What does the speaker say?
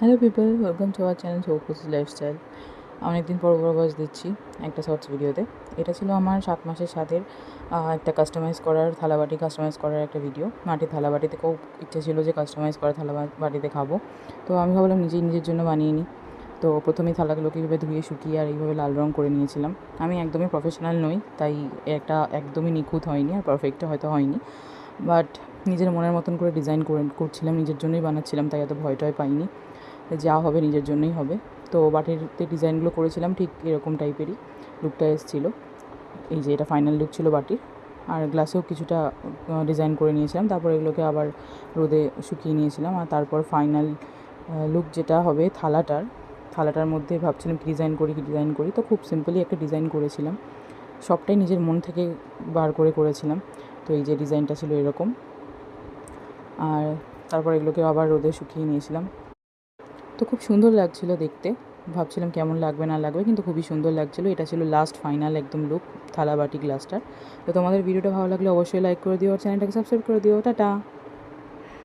Hello people, welcome to our channel শৌকুস lifestyle. অনেকদিন পর আওয়াজ দিচ্ছি একটা শর্টস ভিডিওতে। এটা ছিল আমার 7 মাসের স্বাদের একটা কাস্টমাইজ করার থালাবাটি কাস্টমাইজ করার একটা ভিডিও। মাটির থালাবাটিতে খুব ইচ্ছে ছিল যে কাস্টমাইজ করা বাটিতে খাবো। তো আমি ভাবলাম নিজের জন্য বানিয়ে নিই। তো প্রথমেই থালাগুলোকে এইভাবে ধুয়ে শুকিয়ে আর এইভাবে লাল রঙ করে নিয়েছিলাম। আমি একদমই প্রফেশনাল নই, তাই এটা একদমই নিখুঁত হয়নি আর পারফেক্টও হয়তো হয়নি, বাট নিজের মনের মতন করে ডিজাইন করছিলাম, নিজের জন্যই বানাচ্ছিলাম, তাই এত ভয় টয় পাইনি। যা হবে নিজের জন্যই হবে। তো বাটিতে ডিজাইনগুলো করেছিলাম ঠিক এরকম টাইপেরই লুকটা এসেছিলো। এই যে এটা ফাইনাল লুক ছিল বাটির। আর গ্লাসেও কিছুটা ডিজাইন করে নিয়েছিলাম, তারপর এগুলোকে আবার রোদে শুকিয়ে নিয়েছিলাম। আর তারপর ফাইনাল লুক যেটা হবে থালাটার মধ্যে ভাবছিলাম কী ডিজাইন করি। তো খুব সিম্পলি একটা ডিজাইন করেছিলাম, সবটাই নিজের মন থেকে বার করে করেছিলাম। তো এই যে ডিজাইনটা ছিল এরকম। আর তারপর এগুলোকে আবার রোদে শুকিয়ে নিয়েছিলাম। তো খুব সুন্দর লাগছিলো দেখতে। ভাবছিলাম কেমন লাগবে না লাগবে, কিন্তু খুবই সুন্দর লাগছিলো। এটা ছিল লাস্ট ফাইনাল একদম লুক থালা বাটি গ্লাসটার। তো তোমাদের ভিডিওটা ভালো লাগলে অবশ্যই লাইক করে দিও আর চ্যানেলটাকে সাবস্ক্রাইব করে দিও। টাটা।